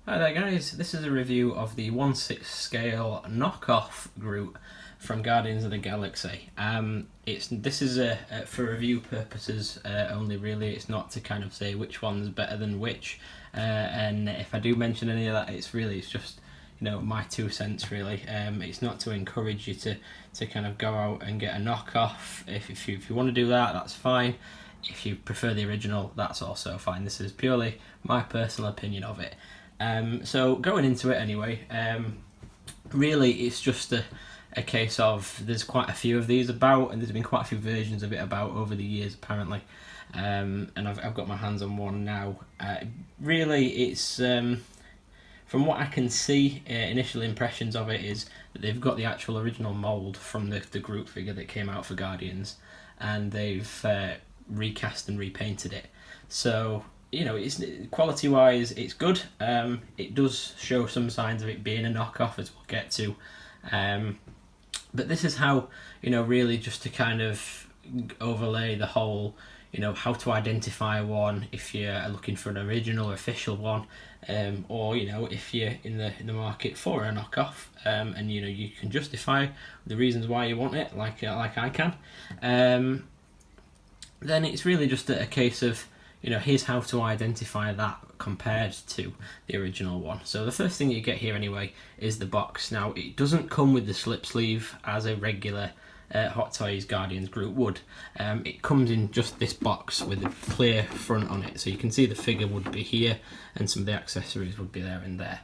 Hi there guys, this is a review of the 1/6 scale knockoff Groot from Guardians of the Galaxy. This is for review purposes only really. It's not to kind of say which one's better than which, and if I do mention any of that, it's just, you know, my 2 cents really. It's not to encourage you to kind of go out and get a knockoff. If you want to do that, that's fine. If you prefer the original, that's also fine. This is purely my personal opinion of it. So going into it anyway, really it's just a case of there's quite a few of these about, and there's been quite a few versions of it about over the years apparently, and I've got my hands on one now. Really it's, from what I can see, initial impressions of it is that they've got the actual original mould from the Groot figure that came out for Guardians, and they've recast and repainted it. So, you know, it's quality wise it's good. It does show some signs of it being a knockoff, as we'll get to, but this is how, you know, really just to kind of overlay the whole, you know, how to identify one if you're looking for an original or official one, or, you know, if you're in the market for a knockoff, and, you know, you can justify the reasons why you want it, like I can, then it's really just a case of, you know, here's how to identify that compared to the original one. So the first thing you get here anyway is the box. Now, it doesn't come with the slip sleeve as a regular Hot Toys Guardians Groot would. It comes in just this box with a clear front on it, so you can see the figure would be here and some of the accessories would be there and there.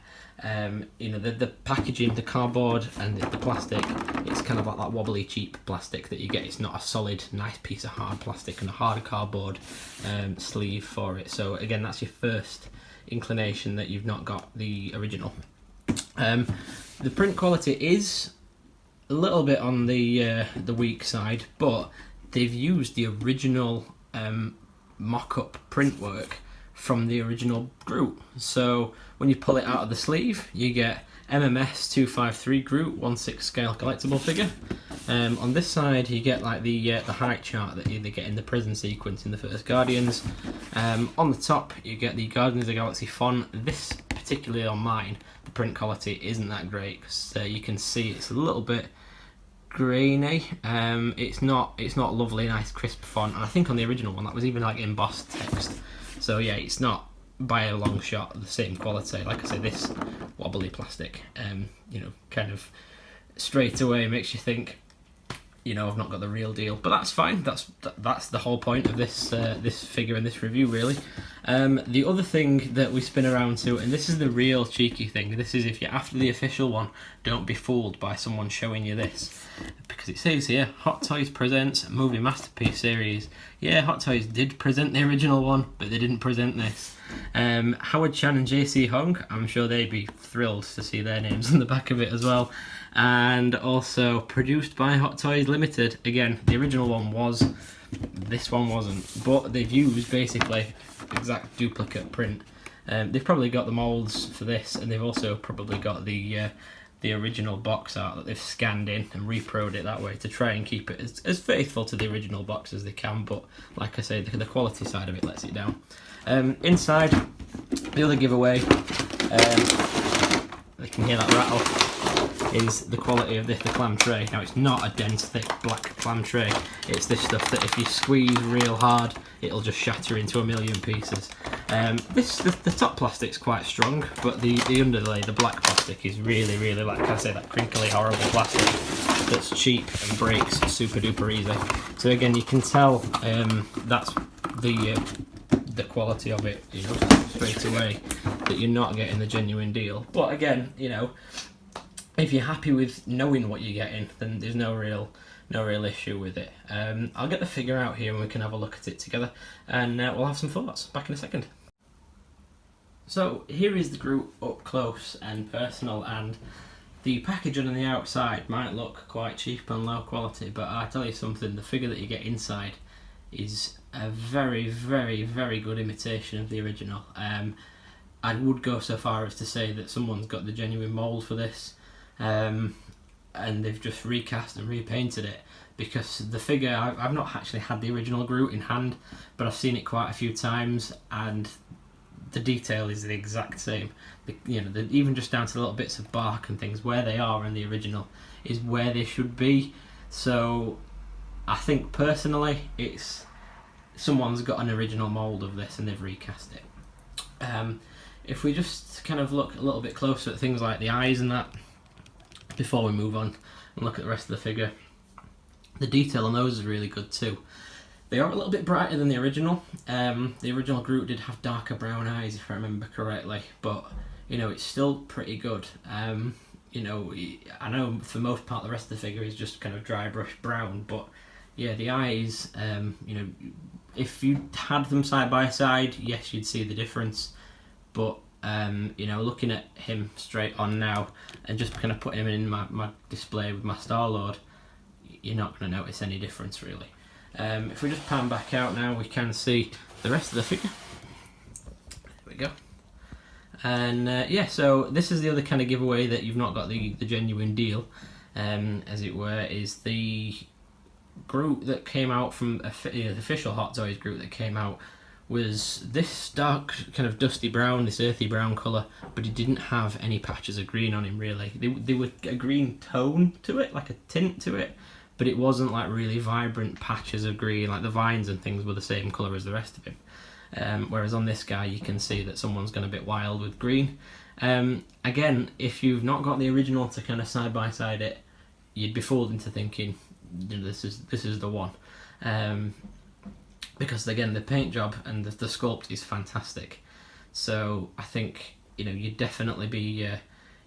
You know, the packaging, the cardboard and the plastic, it's kind of like that wobbly cheap plastic that you get. It's not a solid nice piece of hard plastic and a hard cardboard sleeve for it. So again, that's your first inclination that you've not got the original. The print quality is a little bit on the weak side, but they've used the original mock-up print work from the original Groot. So when you pull it out of the sleeve, you get MMS 253 Groot 1/6 scale collectible figure. On this side, you get like the height chart that they get in the prison sequence in the first Guardians. On the top, you get the Guardians of the Galaxy font. This, particularly on mine, the print quality isn't that great, because you can see it's a little bit grainy. It's not lovely, nice crisp font, and I think on the original one that was even like embossed text. So yeah, it's not by a long shot the same quality. Like I say, this wobbly plastic, you know, kind of straight away makes you think, you know, I've not got the real deal. But that's fine. That's the whole point of this this figure and this review really. The other thing that we spin around to, and this is the real cheeky thing, this is if you're after the official one, don't be fooled by someone showing you this, because it says here, Hot Toys presents Movie Masterpiece Series. Yeah, Hot Toys did present the original one, but they didn't present this. Howard Chan and JC Hong, I'm sure they'd be thrilled to see their names on the back of it as well. And also produced by Hot Toys Limited. Again, the original one was, this one wasn't, but they've used basically exact duplicate print. They've probably got the moulds for this, and they've also probably got the original box art that they've scanned in and reproed it that way to try and keep it as faithful to the original box as they can. But like I say, the quality side of it lets it down. Inside, the other giveaway, you can hear that rattle, is the quality of the clam tray. Now, it's not a dense, thick black clam tray. It's this stuff that if you squeeze real hard, it'll just shatter into a million pieces. The top plastic's quite strong, but the underlay, the black plastic, is really, really, like I say, that crinkly, horrible plastic that's cheap and breaks super duper easy. So again, you can tell that's the quality of it, you know, straight away, that you're not getting the genuine deal. But again, you know, if you're happy with knowing what you're getting, then there's no real issue with it. I'll get the figure out here and we can have a look at it together, and we'll have some thoughts. Back in a second. So here is the Groot up close and personal, and the packaging on the outside might look quite cheap and low quality, but I tell you something, the figure that you get inside is a very, very, very good imitation of the original. I would go so far as to say that someone's got the genuine mould for this, and they've just recast and repainted it, because the figure, I've not actually had the original Groot in hand, but I've seen it quite a few times, and the detail is the exact same. Even just down to the little bits of bark and things, where they are in the original is where they should be. So I think personally, it's someone's got an original mould of this and they've recast it. If we just kind of look a little bit closer at things like the eyes and that, before we move on and look at the rest of the figure, the detail on those is really good too. They are a little bit brighter than the original. The original Groot did have darker brown eyes, if I remember correctly, but it's still pretty good. I know for the most part the rest of the figure is just kind of dry brush brown, but yeah, the eyes, if you had them side by side, yes, you'd see the difference. But looking at him straight on now and just kind of putting him in my display with my Star-Lord, you're not going to notice any difference really. If we just pan back out now, we can see the rest of the figure. There we go. And so this is the other kind of giveaway that you've not got the genuine deal, as it were, is the Groot that came out from the official Hot Toys Groot that came out was this dark kind of dusty brown, this earthy brown colour, but he didn't have any patches of green on him really. They were a green tone to it, like a tint to it, but it wasn't like really vibrant patches of green, like the vines and things were the same colour as the rest of him. Whereas on this guy you can see that someone's gone a bit wild with green. Again, if you've not got the original to kind of side by side it, you'd be fooled into thinking this is the one. Because again, the paint job and the sculpt is fantastic. So I think you'd definitely be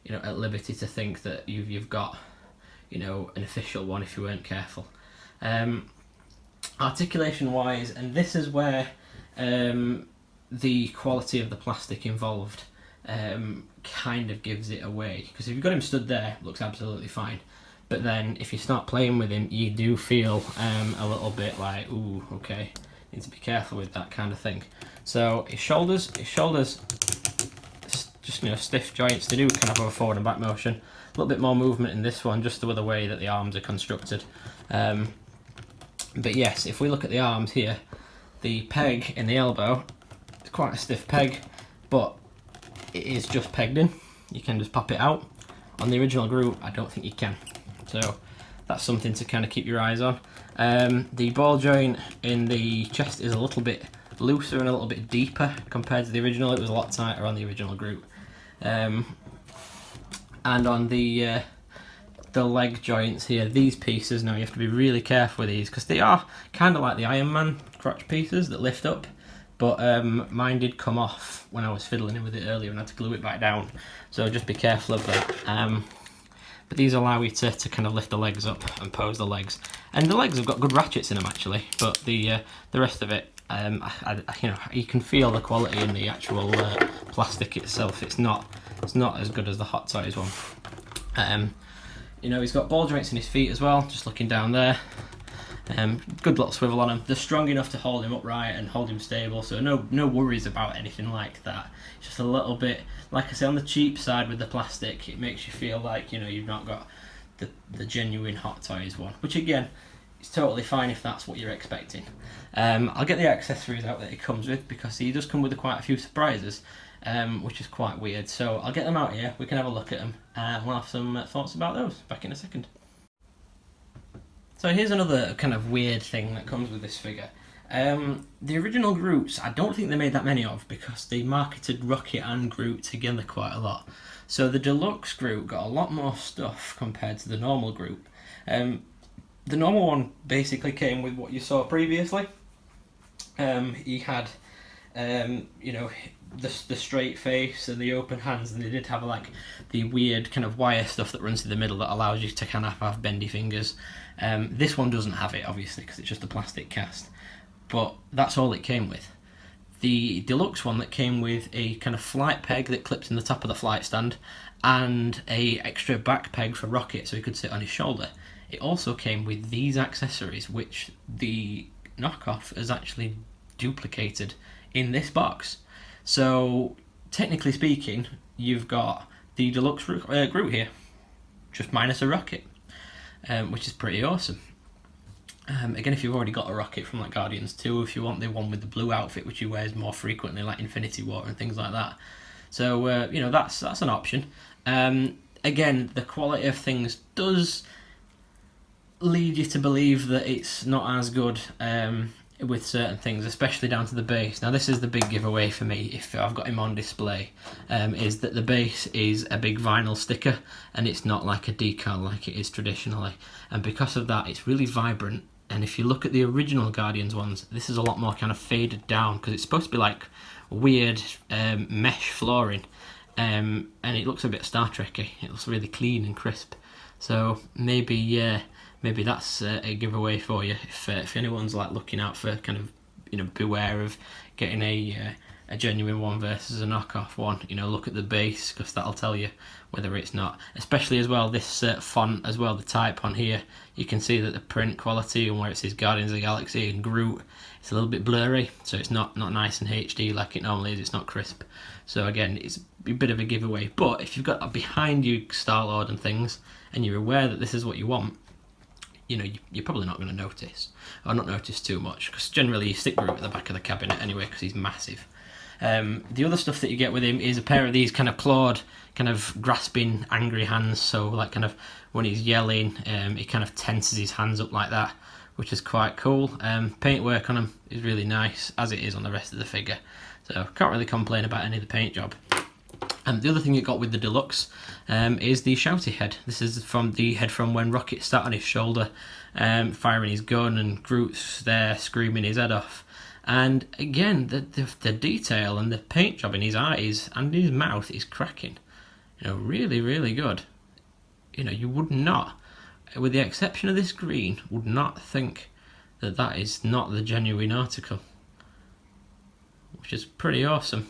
at liberty to think that you've got an official one if you weren't careful. Articulation wise, and this is where the quality of the plastic involved kind of gives it away, because if you've got him stood there, it looks absolutely fine, but then if you start playing with him, you do feel a little bit like, ooh, okay, need to be careful with that kind of thing. So his shoulders just stiff joints. They do kind of have a forward and back motion, a little bit more movement in this one just with the way that the arms are constructed. But yes, if we look at the arms here, the peg in the elbow is quite a stiff peg, but it is just pegged in. You can just pop it out. On the original Groot, I don't think you can. So that's something to kind of keep your eyes on. The ball joint in the chest is a little bit looser and a little bit deeper compared to the original. It was a lot tighter on the original Groot. And on the leg joints here, these pieces, now you have to be really careful with these because they are kind of like the Iron Man crotch pieces that lift up, but mine did come off when I was fiddling with it earlier and I had to glue it back down, so just be careful of that. But these allow you to kind of lift the legs up and pose the legs, and the legs have got good ratchets in them actually, but the rest of it, you can feel the quality in the actual plastic itself. It's not as good as the Hot Toys one. He's got ball joints in his feet as well, just looking down there. Good little swivel on him. They're strong enough to hold him upright and hold him stable, so no worries about anything like that. It's just a little bit, like I say, on the cheap side with the plastic, it makes you feel like you've not got the genuine Hot Toys one, which again, it's totally fine if that's what you're expecting. I'll get the accessories out that it comes with, because he does come with quite a few surprises, which is quite weird. So I'll get them out here, we can have a look at them, and we'll have some thoughts about those back in a second. So here's another kind of weird thing that comes with this figure. The original Groots, I don't think they made that many of, because they marketed Rocket and Groot together quite a lot. So the deluxe Groot got a lot more stuff compared to the normal Groot. The normal one basically came with what you saw previously. He had, the straight face and the open hands, and they did have like the weird kind of wire stuff that runs through the middle that allows you to kind of have bendy fingers. This one doesn't have it, obviously, because it's just a plastic cast, but that's all it came with. The deluxe one that came with a kind of flight peg that clips in the top of the flight stand and a extra back peg for Rocket so he could sit on his shoulder. It also came with these accessories, which the knockoff has actually duplicated in this box. So technically speaking, you've got the deluxe Groot here, just minus a Rocket, which is pretty awesome. Again, if you've already got a rocket from like Guardians 2, if you want the one with the blue outfit, which he wears more frequently, like Infinity War and things like that. So you know, that's an option. Again, the quality of things does lead you to believe that it's not as good with certain things, especially down to the base. Now, this is the big giveaway for me if I've got him on display, is that the base is a big vinyl sticker and it's not like a decal like it is traditionally. And because of that, it's really vibrant. And if you look at the original Guardians ones, this is a lot more kind of faded down because it's supposed to be like weird mesh flooring, and it looks a bit Star Trek-y. It looks really clean and crisp. So maybe that's a giveaway for you if anyone's like looking out for kind of, you know, beware of getting a genuine one versus a knockoff one. You know, look at the base because that'll tell you whether it's not. Especially as well this font as well, the type on here. You can see that the print quality and where it says Guardians of the Galaxy and Groot, it's a little bit blurry, so it's not nice and HD like it normally is. It's not crisp. So again, it's a bit of a giveaway. But if you've got that behind you Star-Lord and things, and you're aware that this is what you want, you know, you're probably not going to notice, or not notice too much, because generally you stick Groot at the back of the cabinet anyway, because he's massive. The other stuff that you get with him is a pair of these kind of clawed, kind of grasping, angry hands. So like kind of when he's yelling, he kind of tenses his hands up like that, which is quite cool. Paintwork on him is really nice, as it is on the rest of the figure. So can't really complain about any of the paint job. The other thing you got with the deluxe is the shouty head. This is from the head from when Rocket sat on his shoulder, firing his gun, and Groot's there screaming his head off. And again, the detail and the paint job in his eyes and his mouth is cracking. You know, really, really good. You know, you would not, with the exception of this green, would not think that that is not the genuine article, which is pretty awesome.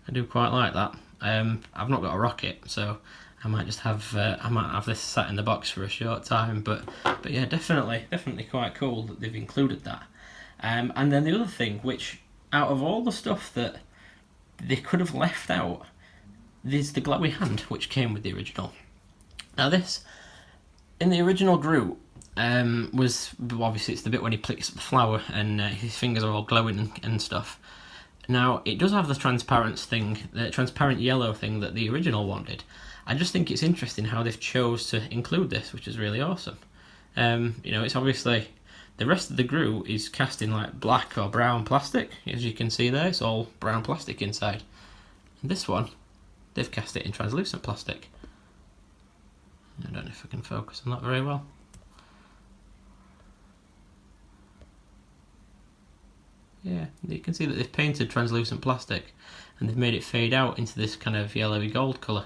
I do quite like that. I've not got a rocket, so I might just have this sat in the box for a short time. But yeah, definitely quite cool that they've included that. And then the other thing, which out of all the stuff that they could have left out, there's the glowy hand, which came with the original. Now this, in the original Groot, was obviously it's the bit when he picks up the flower and his fingers are all glowing and stuff. Now, it does have the transparent thing, the transparent yellow thing that the original wanted. I just think it's interesting how they've chose to include this, which is really awesome. You know, it's obviously, the rest of the Groot is cast in like black or brown plastic. As you can see there, it's all brown plastic inside. And this one, they've cast it in translucent plastic. I don't know if I can focus on that very well. Yeah, you can see that they've painted translucent plastic and they've made it fade out into this kind of yellowy gold colour,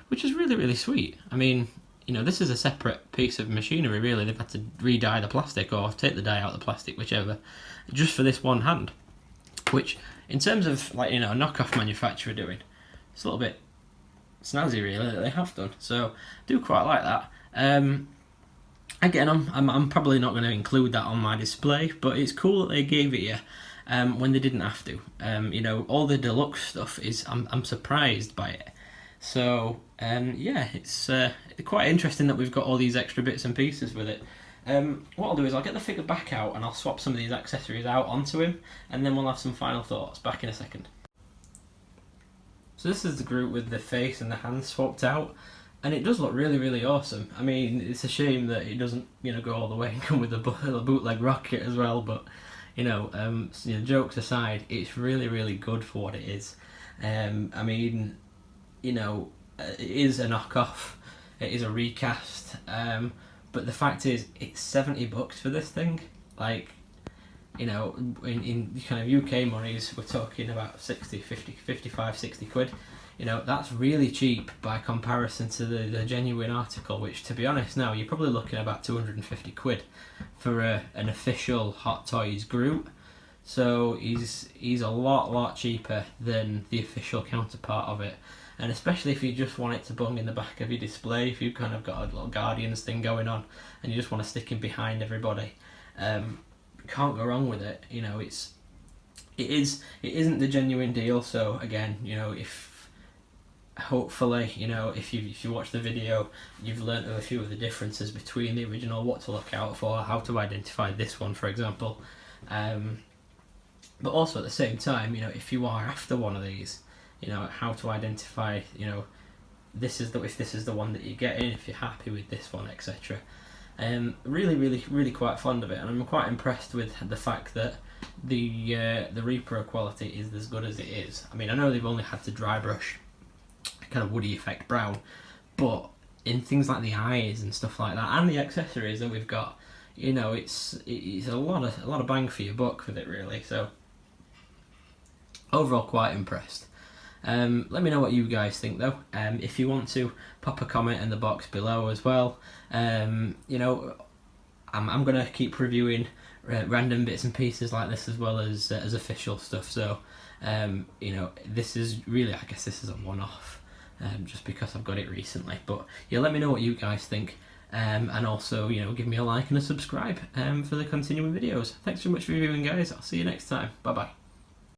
which is really, really sweet. I mean, you know, this is a separate piece of machinery really. They've had to re-dye the plastic or take the dye out of the plastic, whichever, just for this one hand, which in terms of like, you know, a knockoff manufacturer doing, it's a little bit snazzy really that they have done. So I do quite like that. Again, I'm probably not going to include that on my display, but it's cool that they gave it you when they didn't have to. You know, all the deluxe stuff is, I'm surprised by it. So yeah, it's quite interesting that we've got all these extra bits and pieces with it. What I'll do is I'll get the figure back out and I'll swap some of these accessories out onto him, and then we'll have some final thoughts. Back in a second. So this is the Groot with the face and the hands swapped out, and it does look really, really awesome. I mean, it's a shame that it doesn't, you know, go all the way and come with a bootleg rocket as well. But you know, jokes aside, it's really, really good for what it is. I mean, you know, it is a knockoff, it is a recast, but the fact is, it's $70 for this thing. Like, you know, in kind of UK monies, we're talking about 60, 50, 55, 60 quid. You know, that's really cheap by comparison to the genuine article, which, to be honest, now you're probably looking at about 250 quid for an official Hot Toys Groot. So he's a lot cheaper than the official counterpart of it. And especially if you just want it to bung in the back of your display, if you've kind of got a little Guardians thing going on and you just want to stick him behind everybody, can't go wrong with it. You know, it isn't the genuine deal. So again, you know, if hopefully, you know, if you watch the video, you've learnt a few of the differences between the original, what to look out for, how to identify this one, for example. But also at the same time, you know, if you are after one of these, you know, how to identify, you know, if this is the one that you're getting, if you're happy with this one, etc. Really quite fond of it, and I'm quite impressed with the fact that the repro quality is as good as it is. I mean, I know they've only had to dry brush kind of woody effect brown, but in things like the eyes and stuff like that, and the accessories that we've got, you know, it's a lot of bang for your buck with it, really. So overall, quite impressed. Let me know what you guys think though. If you want to, pop a comment in the box below as well. You know, I'm gonna keep reviewing random bits and pieces like this as well as official stuff. So you know, this is really, I guess this is a one-off, just because I've got it recently. But yeah, let me know what you guys think. And also, you know, give me a like and a subscribe for the continuing videos. Thanks so much for viewing, guys. I'll see you next time. Bye bye.